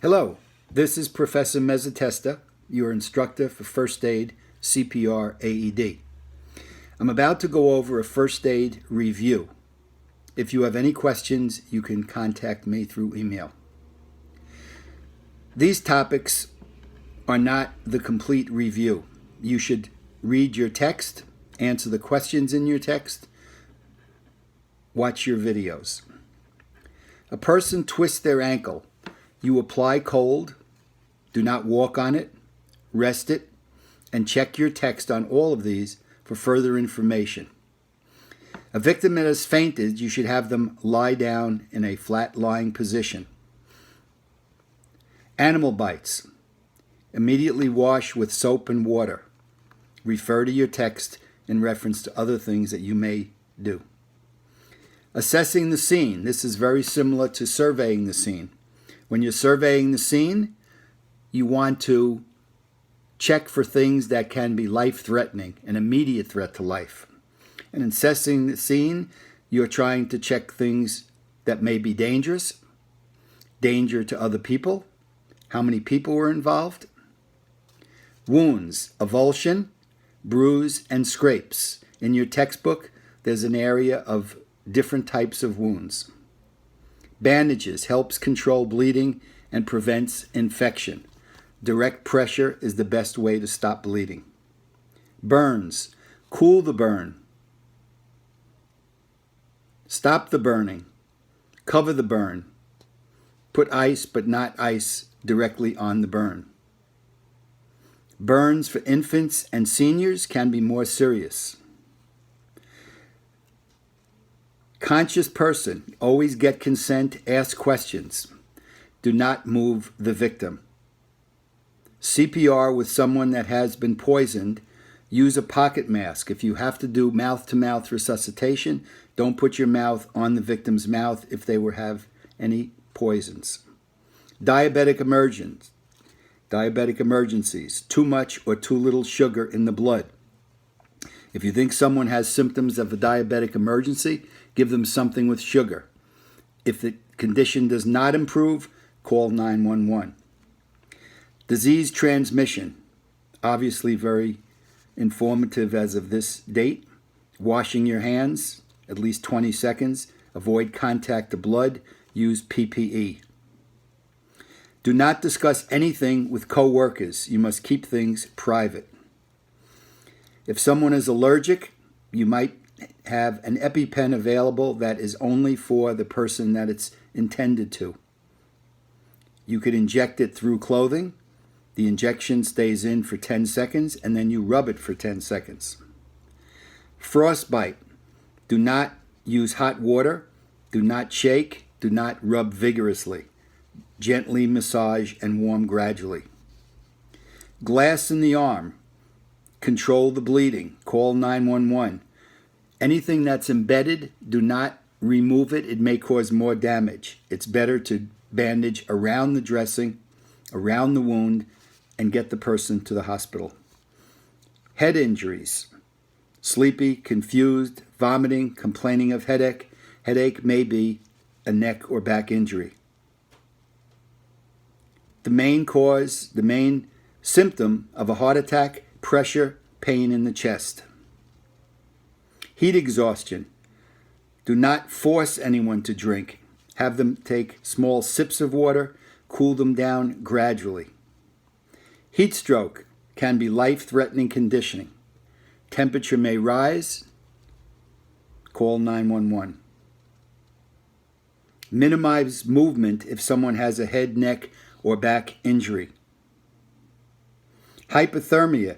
Hello, this is Professor Mezzatesta, your instructor for First Aid, CPR, AED. I'm about to go over a first aid review. If you have any questions, you can contact me through email. These topics are not the complete review. You should read your text, answer the questions in your text, watch your videos. A person twists their ankle. You apply cold, do not walk on it, rest it, and check your text on all of these for further information. A victim that has fainted, you should have them lie down in a flat lying position. Animal bites. Immediately wash with soap and water. Refer to your text in reference to other things that you may do. Assessing the scene. This is very similar to surveying the scene. When you're surveying the scene, you want to check for things that can be life-threatening, an immediate threat to life. And in assessing the scene, you're trying to check things that may be dangerous, danger to other people, how many people were involved. Wounds, avulsion, bruise, and scrapes. In your textbook, there's an area of different types of wounds. Bandages helps control bleeding and prevents infection. Direct pressure is the best way to stop bleeding. Burns, cool the burn. Stop the burning. Cover the burn. Put ice, but not ice, directly on the burn. Burns for infants and seniors can be more serious. Conscious person, always get consent, ask questions. Do not move the victim. CPR with someone that has been poisoned, use a pocket mask. If you have to do mouth-to-mouth resuscitation, don't put your mouth on the victim's mouth if they have any poisons. Diabetic emergencies, too much or too little sugar in the blood. If you think someone has symptoms of a diabetic emergency, give them something with sugar. If the condition does not improve, call 911. Disease transmission, obviously very informative as of this date. Washing your hands, at least 20 seconds. Avoid contact to blood. Use PPE. Do not discuss anything with co-workers. You must keep things private. If someone is allergic, you might have an EpiPen available that is only for the person that it's intended to. You could inject it through clothing. The injection stays in for 10 seconds, and then you rub it for 10 seconds. Frostbite. Do not use hot water. Do not shake. Do not rub vigorously. Gently massage and warm gradually. Glass in the arm. Control the bleeding. Call 911. Anything that's embedded, do not remove it. It may cause more damage. It's better to bandage around the dressing, around the wound, and get the person to the hospital. Head injuries. Sleepy, confused, vomiting, complaining of headache. Headache may be a neck or back injury. The main symptom of a heart attack, pressure, pain in the chest. Heat exhaustion. Do not force anyone to drink. Have them take small sips of water. Cool them down gradually. Heat stroke can be life-threatening conditioning. Temperature may rise. Call 911. Minimize movement if someone has a head, neck, or back injury. Hypothermia.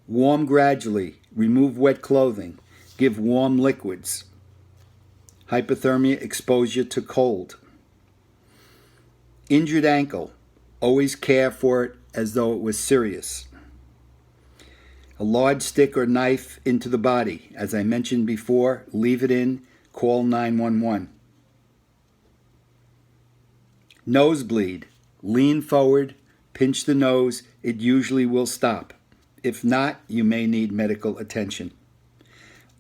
Warm gradually. Remove wet clothing. Give warm liquids. Hypothermia, exposure to cold. Injured ankle. Always care for it as though it was serious. A large stick or knife into the body. As I mentioned before, leave it in. Call 911. Nosebleed. Lean forward. Pinch the nose. It usually will stop. If not, you may need medical attention.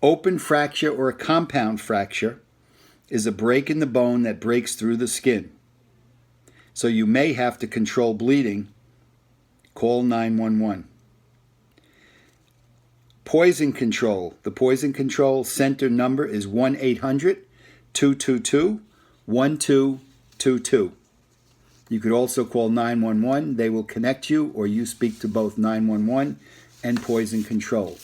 Open fracture or a compound fracture is a break in the bone that breaks through the skin. so you may have to control bleeding. Call 911. Poison control. The poison control center number is 1-800-222-1222. You could also call 911. They will connect you, or you speak to both 911 and poison control.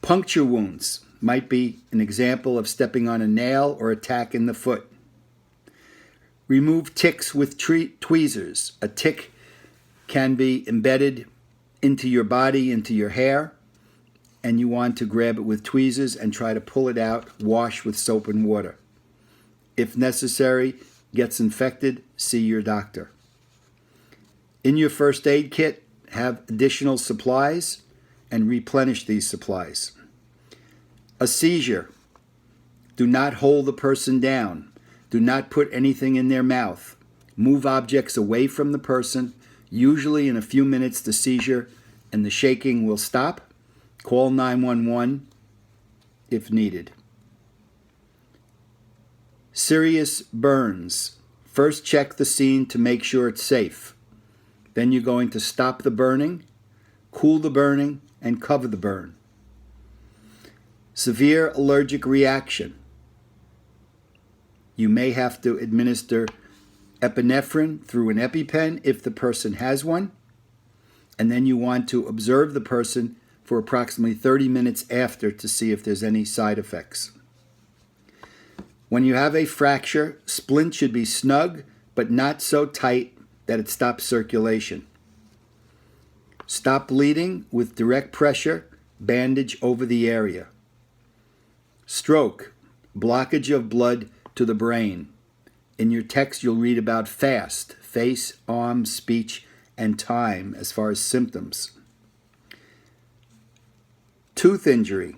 Puncture wounds might be an example of stepping on a nail or a tack in the foot. Remove ticks with tweezers. A tick can be embedded into your body, into your hair, and you want to grab it with tweezers and try to pull it out. Wash with soap and water. If necessary, gets infected, see your doctor. In your first aid kit, have additional supplies and replenish these supplies. A seizure. Do not hold the person down. Do not put anything in their mouth. Move objects away from the person. Usually in a few minutes the seizure and the shaking will stop. Call 911 if needed. Serious burns. First check the scene to make sure it's safe. Then you're going to stop the burning, cool the burning, and cover the burn. Severe allergic reaction. You may have to administer epinephrine through an EpiPen if the person has one, and then you want to observe the person for approximately 30 minutes after to see if there's any side effects. When you have a fracture, splint should be snug but not so tight that it stops circulation. Stop bleeding with direct pressure, bandage over the area. Stroke, blockage of blood to the brain. In your text, you'll read about FAST, face, arm, speech, and time as far as symptoms. Tooth injury.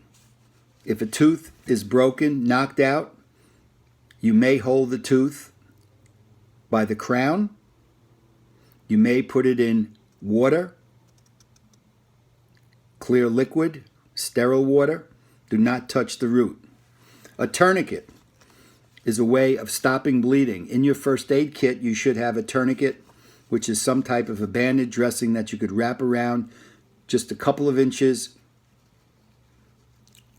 If a tooth is broken, knocked out, you may hold the tooth by the crown. You may put it in water, clear liquid, sterile water. Do not touch the root. A tourniquet is a way of stopping bleeding. In your first aid kit, you should have a tourniquet, which is some type of a bandage dressing that you could wrap around just a couple of inches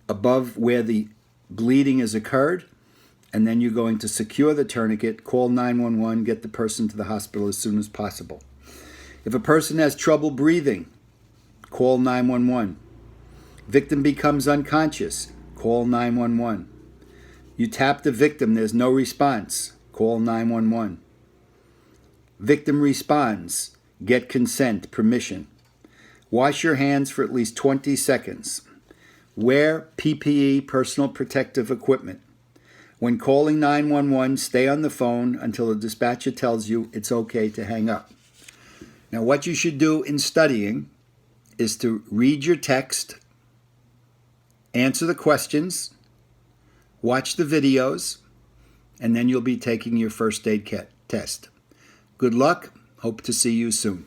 above where the bleeding has occurred, and then you're going to secure the tourniquet, call 911, get the person to the hospital as soon as possible. If a person has trouble breathing, call 911. Victim becomes unconscious, call 911. You tap the victim, there's no response, call 911. Victim responds, get consent, permission. Wash your hands for at least 20 seconds. Wear PPE, personal protective equipment. When calling 911, stay on the phone until the dispatcher tells you it's okay to hang up. Now, what you should do in studying is to read your text, answer the questions, watch the videos, and then you'll be taking your first aid test. Good luck. Hope to see you soon.